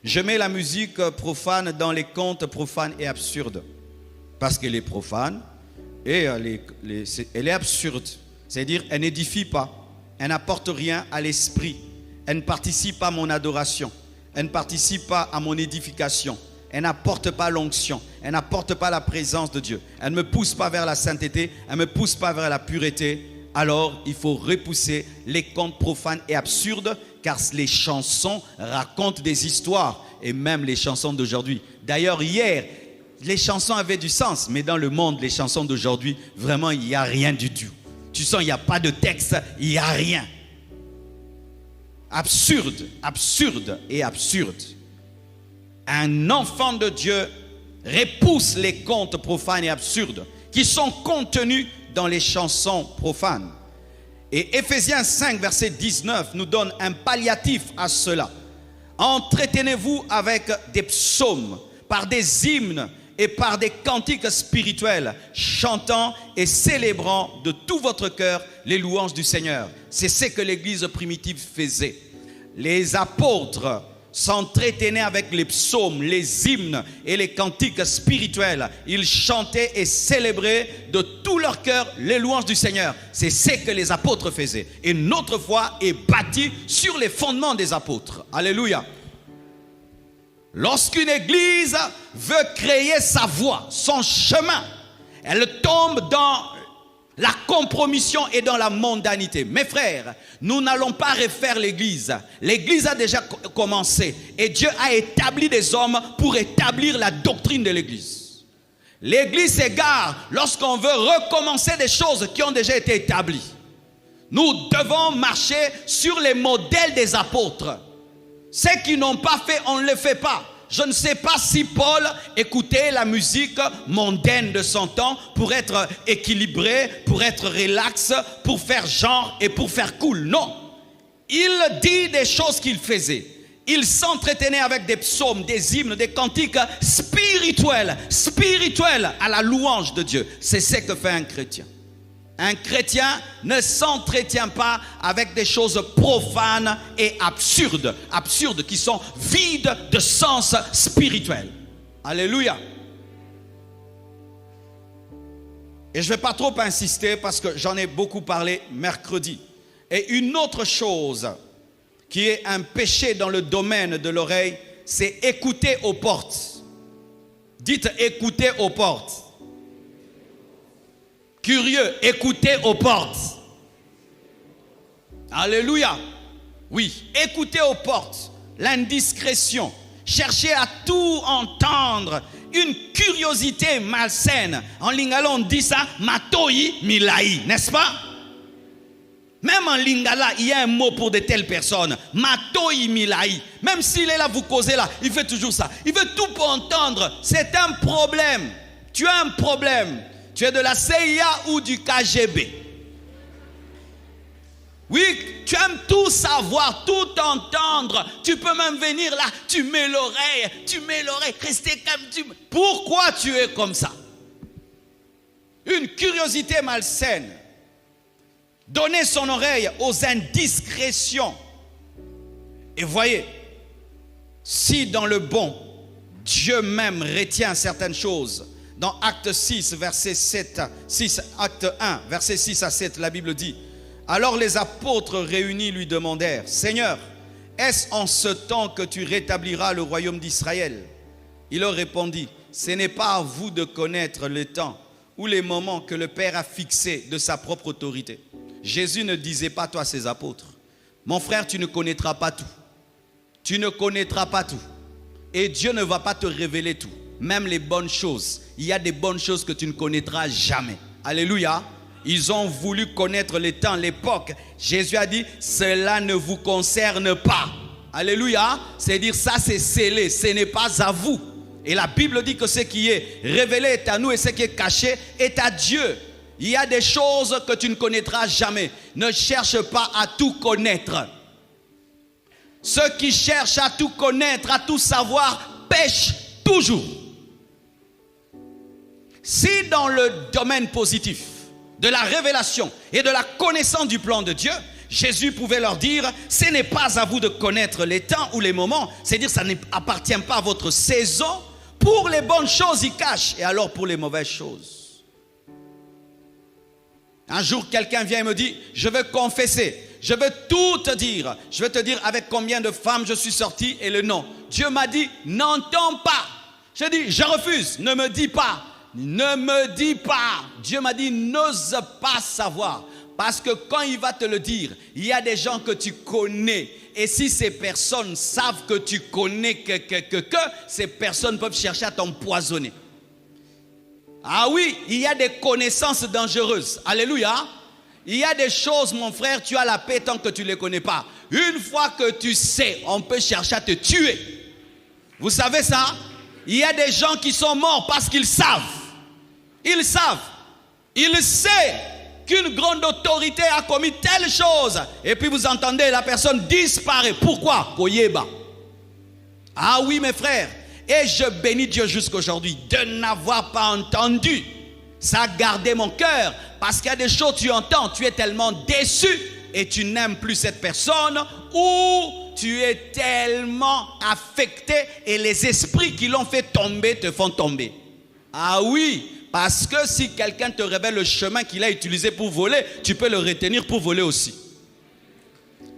Je mets la musique profane dans les contes profanes et absurdes. Parce qu'elle est profane et elle est absurde. C'est-à-dire, elle n'édifie pas. Elle n'apporte rien à l'esprit. Elle ne participe pas à mon adoration. Elle ne participe pas à mon édification. Elle n'apporte pas l'onction. Elle n'apporte pas la présence de Dieu. Elle ne me pousse pas vers la sainteté. Elle ne me pousse pas vers la pureté. Alors, il faut repousser les contes profanes et absurdes, car les chansons racontent des histoires, et même les chansons d'aujourd'hui. D'ailleurs, hier, les chansons avaient du sens, mais dans le monde, les chansons d'aujourd'hui, vraiment, il n'y a rien du tout. Tu sens, il n'y a pas de texte, il n'y a rien. Absurde, absurde et absurde. Un enfant de Dieu repousse les contes profanes et absurdes qui sont contenus dans les chansons profanes. Et Éphésiens 5, verset 19 nous donne un palliatif à cela. Entretenez-vous avec des psaumes, par des hymnes et par des cantiques spirituels, chantant et célébrant de tout votre cœur les louanges du Seigneur. C'est ce que l'Église primitive faisait. Les apôtres s'entretenaient avec les psaumes, les hymnes et les cantiques spirituels. Ils chantaient et célébraient de tout leur cœur les louanges du Seigneur. C'est ce que les apôtres faisaient. Et notre foi est bâtie sur les fondements des apôtres. Alléluia. Lorsqu'une église veut créer sa voie, son chemin, elle tombe dans la compromission et dans la mondanité. Mes frères, nous n'allons pas refaire l'église. L'église a déjà commencé et Dieu a établi des hommes pour établir la doctrine de l'église. L'église s'égare lorsqu'on veut recommencer des choses qui ont déjà été établies. Nous devons marcher sur les modèles des apôtres. Ceux qui n'ont pas fait, on ne le fait pas. Je ne sais pas si Paul écoutait la musique mondaine de son temps pour être équilibré, pour être relax, pour faire genre et pour faire cool. Non. Il dit des choses qu'il faisait. Il s'entretenait avec des psaumes, des hymnes, des cantiques spirituels à la louange de Dieu. C'est ce que fait un chrétien. Un chrétien ne s'entretient pas avec des choses profanes et absurdes qui sont vides de sens spirituel. Alléluia. Et je ne vais pas trop insister parce que j'en ai beaucoup parlé mercredi. Et une autre chose qui est un péché dans le domaine de l'oreille, c'est écouter aux portes. Dites écouter aux portes. Curieux, écoutez aux portes. Alléluia. Oui, écoutez aux portes. L'indiscrétion. Cherchez à tout entendre. Une curiosité malsaine. En lingala, on dit ça, matoi milai, n'est-ce pas? Même en lingala, il y a un mot pour de telles personnes. Matoi milai. Même s'il est là, vous causez là, il fait toujours ça. Il veut tout pour entendre. C'est un problème. Tu as un problème. Tu es de la CIA ou du KGB. Oui, tu aimes tout savoir, tout entendre. Tu peux même venir là, tu mets l'oreille, restez comme tu... Pourquoi tu es comme ça? Une curiosité malsaine. Donner son oreille aux indiscrétions. Et voyez, si dans le bon, Dieu même retient certaines choses. Dans Acte 6, verset 7, Acte 1, verset 6 à 7, la Bible dit: alors les apôtres réunis lui demandèrent: Seigneur, est-ce en ce temps que tu rétabliras le royaume d'Israël? Il leur répondit: ce n'est pas à vous de connaître le temps ou les moments que le Père a fixés de sa propre autorité. Jésus ne disait pas, toi, ses apôtres: mon frère, tu ne connaîtras pas tout. Tu ne connaîtras pas tout. Et Dieu ne va pas te révéler tout. Même les bonnes choses. Il y a des bonnes choses que tu ne connaîtras jamais. Alléluia. Ils ont voulu connaître le temps, l'époque. Jésus a dit: cela ne vous concerne pas. Alléluia. C'est-à-dire, ça c'est scellé, ce n'est pas à vous. Et la Bible dit que ce qui est révélé est à nous et ce qui est caché est à Dieu. Il y a des choses que tu ne connaîtras jamais. Ne cherche pas à tout connaître. Ceux qui cherchent à tout connaître, à tout savoir, pêchent toujours. Si dans le domaine positif de la révélation et de la connaissance du plan de Dieu, Jésus pouvait leur dire, ce n'est pas à vous de connaître les temps ou les moments, c'est-à-dire ça n'appartient pas à votre saison. Pour les bonnes choses, il cache, et alors pour les mauvaises choses. Un jour, quelqu'un vient et me dit, je veux confesser, je veux tout te dire. Je veux te dire avec combien de femmes je suis sorti et le nom. Dieu m'a dit, n'entends pas. J'ai dit, je refuse, ne me dis pas. Ne me dis pas. Dieu m'a dit, n'ose pas savoir. Parce que quand il va te le dire, il y a des gens que tu connais. Et si ces personnes savent que tu connais que ces personnes peuvent chercher à t'empoisonner. Ah oui, il y a des connaissances dangereuses. Alléluia. Il y a des choses, mon frère, tu as la paix tant que tu ne les connais pas. Une fois que tu sais, on peut chercher à te tuer. Vous savez ça? Il y a des gens qui sont morts parce qu'ils savent. Ils savent. Ils savent qu'une grande autorité a commis telle chose. Et puis vous entendez, la personne disparaît. Pourquoi? Koyeba. Ah oui, mes frères. Et je bénis Dieu jusqu'aujourd'hui de n'avoir pas entendu. Ça a gardé mon cœur. Parce qu'il y a des choses, tu entends, tu es tellement déçu et tu n'aimes plus cette personne, ou tu es tellement affecté et les esprits qui l'ont fait tomber te font tomber. Ah oui, parce que si quelqu'un te révèle le chemin qu'il a utilisé pour voler, tu peux le retenir pour voler aussi.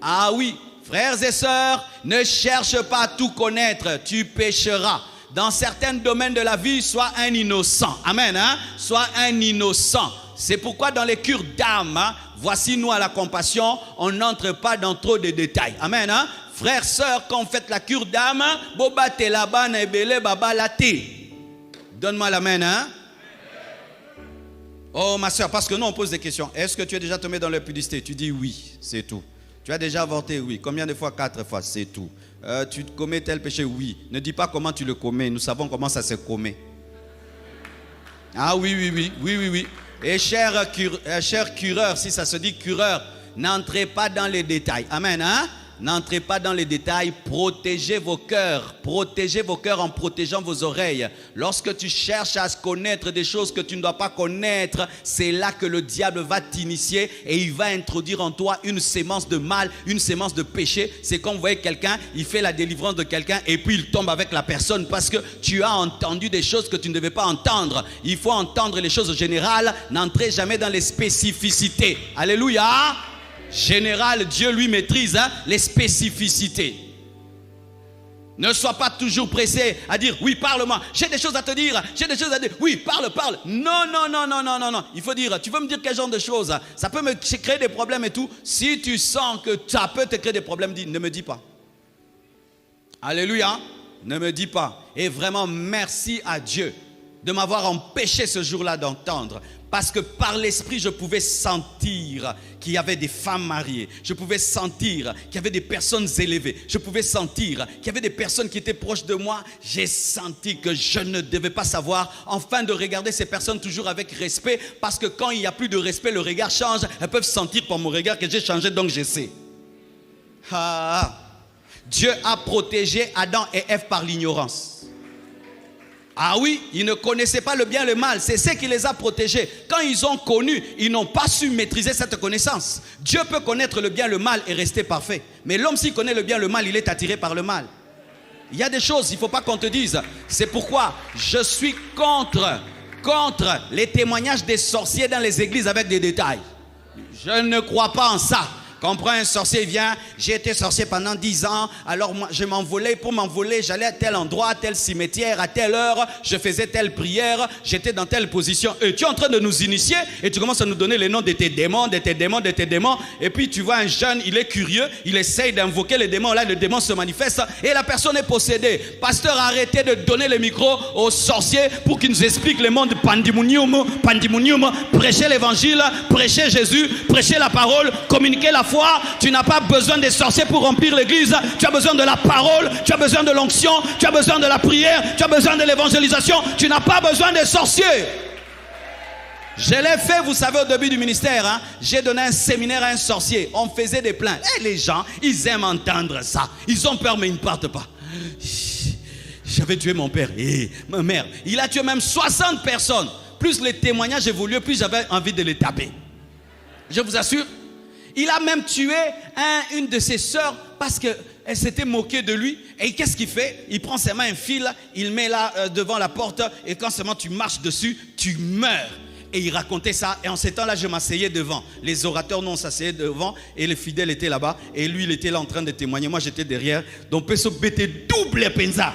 Ah oui, frères et sœurs, ne cherche pas à tout connaître, tu pécheras. Dans certains domaines de la vie, sois un innocent. Amen, hein? Sois un innocent. C'est pourquoi dans les cures d'âme, hein, voici nous à la compassion, on n'entre pas dans trop de détails. Amen, hein? Frères, sœurs, quand vous faites la cure d'âme, boba te laba na ebele baba late. Donne-moi l'amen, hein? Oh ma soeur, parce que nous on pose des questions. Est-ce que tu es déjà tombé dans la publicité? Tu dis oui, c'est tout. Tu as déjà avorté? Oui. Combien de fois? 4 fois, c'est tout. Tu commets tel péché? Oui. Ne dis pas comment tu le commets, nous savons comment ça se commet. Ah oui. Et cher cureur, si ça se dit cureur, n'entrez pas dans les détails. Amen, hein? N'entrez pas dans les détails, protégez vos cœurs en protégeant vos oreilles. Lorsque tu cherches à connaître des choses que tu ne dois pas connaître, c'est là que le diable va t'initier et il va introduire en toi une sémence de mal, une sémence de péché. C'est comme vous voyez quelqu'un, il fait la délivrance de quelqu'un et puis il tombe avec la personne parce que tu as entendu des choses que tu ne devais pas entendre. Il faut entendre les choses générales, n'entrez jamais dans les spécificités. Alléluia. Général, Dieu lui maîtrise les spécificités. Ne sois pas toujours pressé à dire oui, parle-moi, j'ai des choses à te dire, j'ai des choses à dire, oui, parle. Non. Il faut dire, tu veux me dire quel genre de choses? Ça peut me créer des problèmes et tout. Si tu sens que ça peut te créer des problèmes, dis, ne me dis pas. Alléluia, ne me dis pas. Et vraiment, merci à Dieu de m'avoir empêché ce jour-là d'entendre. Parce que par l'esprit, je pouvais sentir qu'il y avait des femmes mariées. Je pouvais sentir qu'il y avait des personnes élevées. Je pouvais sentir qu'il y avait des personnes qui étaient proches de moi. J'ai senti que je ne devais pas savoir. Enfin, de regarder ces personnes toujours avec respect. Parce que quand il n'y a plus de respect, le regard change. Elles peuvent sentir par mon regard que j'ai changé, donc je sais. Dieu a protégé Adam et Ève par l'ignorance. Ah oui, ils ne connaissaient pas le bien et le mal. C'est ce qui les a protégés. Quand ils ont connu, ils n'ont pas su maîtriser cette connaissance. Dieu peut connaître le bien et le mal et rester parfait. Mais l'homme, s'il connaît le bien et le mal, il est attiré par le mal. Il y a des choses, il ne faut pas qu'on te dise. C'est pourquoi je suis contre les témoignages des sorciers dans les églises avec des détails. Je ne crois pas en ça. Quand un sorcier vient, j'ai été sorcier pendant 10 ans, alors moi, je m'envolais, pour m'envoler, j'allais à tel endroit, à tel cimetière, à telle heure, je faisais telle prière, j'étais dans telle position. Et tu es en train de nous initier et tu commences à nous donner les noms de tes démons, et puis tu vois un jeune, il est curieux, il essaye d'invoquer les démons, là le démon se manifeste et la personne est possédée. Pasteur, arrêtez de donner le micro aux sorciers pour qu'ils nous expliquent le monde pandemonium, prêcher l'évangile, prêcher Jésus, prêcher la parole, communiquer la foi. Tu n'as pas besoin des sorciers pour remplir l'église. Tu as besoin de la parole, tu as besoin de l'onction, tu as besoin de la prière, tu as besoin de l'évangélisation. Tu n'as pas besoin des sorciers. Je l'ai fait, vous savez, au début du ministère, hein, j'ai donné un séminaire à un sorcier. On faisait des plaintes. Et les gens, ils aiment entendre ça. Ils ont peur, mais ils ne partent pas. J'avais tué mon père et ma mère. Il a tué même 60 personnes. Plus les témoignages évoluaient, plus j'avais envie de les taper. Je vous assure. Il a même tué une de ses sœurs parce qu'elle s'était moquée de lui. Et qu'est-ce qu'il fait? Il prend ses mains, un fil, il met là devant la porte et quand seulement tu marches dessus, tu meurs. Et il racontait ça. Et en ces temps-là, je m'asseyais devant. Les orateurs, nous, on s'asseyait devant. Et les fidèles étaient là-bas. Et lui, il était là en train de témoigner. Moi, j'étais derrière. Donc, Peso Bété double penza.